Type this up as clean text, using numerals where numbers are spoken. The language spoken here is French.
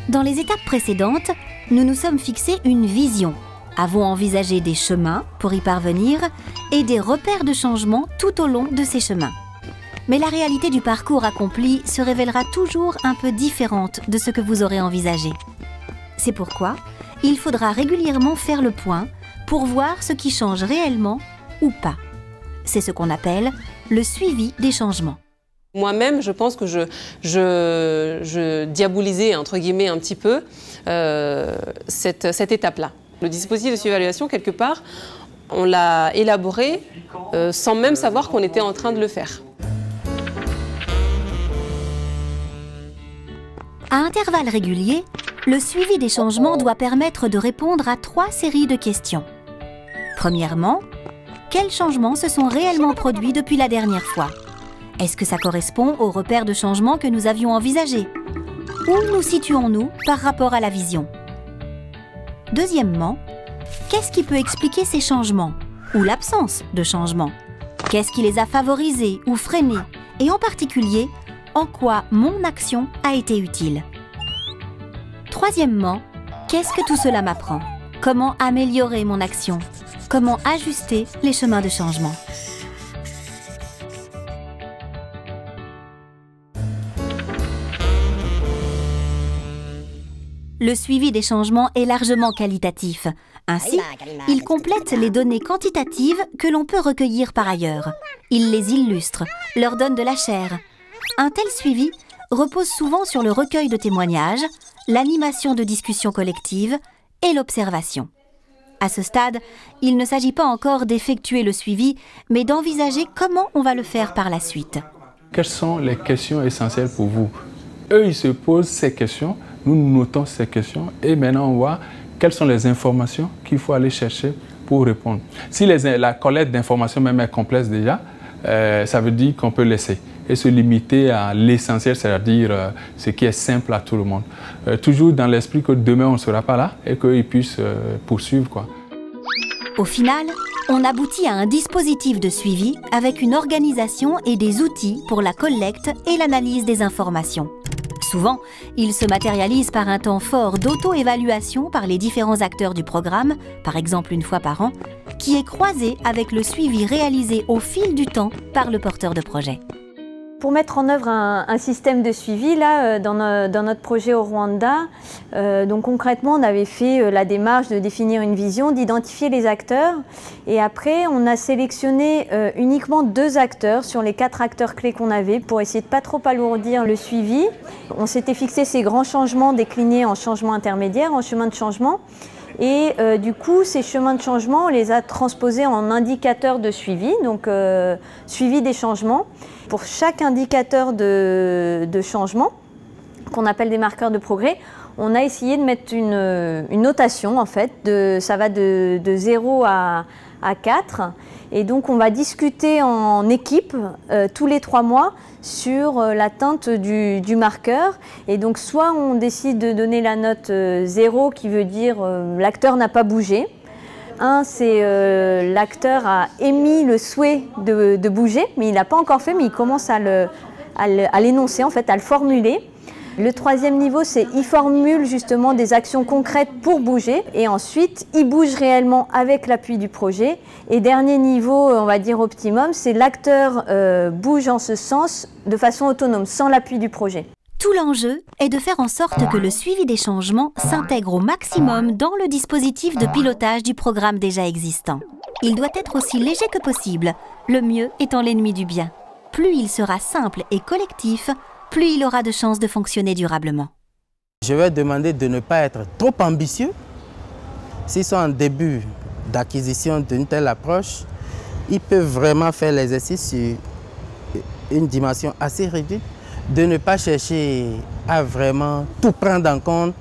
Dans les étapes précédentes, nous nous sommes fixés une vision, avons envisagé des chemins pour y parvenir et des repères de changement tout au long de ces chemins. Mais la réalité du parcours accompli se révélera toujours un peu différente de ce que vous aurez envisagé. C'est pourquoi il faudra régulièrement faire le point pour voir ce qui change réellement ou pas. C'est ce qu'on appelle le suivi des changements. Moi-même, je pense que je diabolisais, entre guillemets, un petit peu cette étape-là. Le dispositif de suivi-évaluation, quelque part, on l'a élaboré sans même savoir qu'on était en train de le faire. À intervalles réguliers, le suivi des changements doit permettre de répondre à 3 séries de questions. Premièrement, quels changements se sont réellement produits depuis la dernière fois ? Est-ce que ça correspond aux repères de changement que nous avions envisagés? Où nous situons-nous par rapport à la vision? Deuxièmement, qu'est-ce qui peut expliquer ces changements ou l'absence de changements? Qu'est-ce qui les a favorisés ou freinés? Et en particulier, en quoi mon action a été utile? Troisièmement, qu'est-ce que tout cela m'apprend? Comment améliorer mon action? Comment ajuster les chemins de changement? Le suivi des changements est largement qualitatif. Ainsi, il complète les données quantitatives que l'on peut recueillir par ailleurs. Il les illustre, leur donne de la chair. Un tel suivi repose souvent sur le recueil de témoignages, l'animation de discussions collectives et l'observation. À ce stade, il ne s'agit pas encore d'effectuer le suivi, mais d'envisager comment on va le faire par la suite. Quelles sont les questions essentielles pour vous? Eux, ils se posent ces questions. Nous notons ces questions et maintenant on voit quelles sont les informations qu'il faut aller chercher pour répondre. Si la collecte d'informations même est complexe déjà, ça veut dire qu'on peut laisser et se limiter à l'essentiel, c'est-à-dire ce qui est simple à tout le monde. Toujours dans l'esprit que demain on ne sera pas là et qu'ils puissent poursuivre, quoi. Au final, on aboutit à un dispositif de suivi avec une organisation et des outils pour la collecte et l'analyse des informations. Souvent, il se matérialise par un temps fort d'auto-évaluation par les différents acteurs du programme, par exemple une fois par an, qui est croisé avec le suivi réalisé au fil du temps par le porteur de projet. Pour mettre en œuvre un système de suivi, là, dans notre projet au Rwanda, donc concrètement, on avait fait la démarche de définir une vision, d'identifier les acteurs. Et après, on a sélectionné uniquement 2 acteurs sur les 4 acteurs clés qu'on avait pour essayer de pas trop alourdir le suivi. On s'était fixé ces grands changements déclinés en changements intermédiaires, en chemins de changement. Et du coup, ces chemins de changement, on les a transposés en indicateurs de suivi, donc suivi des changements. Pour chaque indicateur de changement, qu'on appelle des marqueurs de progrès, on a essayé de mettre une notation, en fait, ça va de 0 à 4. Et donc, on va discuter en équipe tous les 3 mois sur l'atteinte du marqueur. Et donc, soit on décide de donner la note 0, qui veut dire l'acteur n'a pas bougé. 1, c'est l'acteur a émis le souhait de bouger, mais il n'a pas encore fait, mais il commence à l'énoncer, en fait, à le formuler. Le 3e niveau, c'est il formule justement des actions concrètes pour bouger et ensuite il bouge réellement avec l'appui du projet. Et dernier niveau, on va dire optimum, c'est l'acteur bouge en ce sens de façon autonome, sans l'appui du projet. Tout l'enjeu est de faire en sorte que le suivi des changements s'intègre au maximum dans le dispositif de pilotage du programme déjà existant. Il doit être aussi léger que possible, le mieux étant l'ennemi du bien. Plus il sera simple et collectif, plus il aura de chances de fonctionner durablement. Je vais demander de ne pas être trop ambitieux. S'ils sont en début d'acquisition d'une telle approche, ils peuvent vraiment faire l'exercice sur une dimension assez réduite, de ne pas chercher à vraiment tout prendre en compte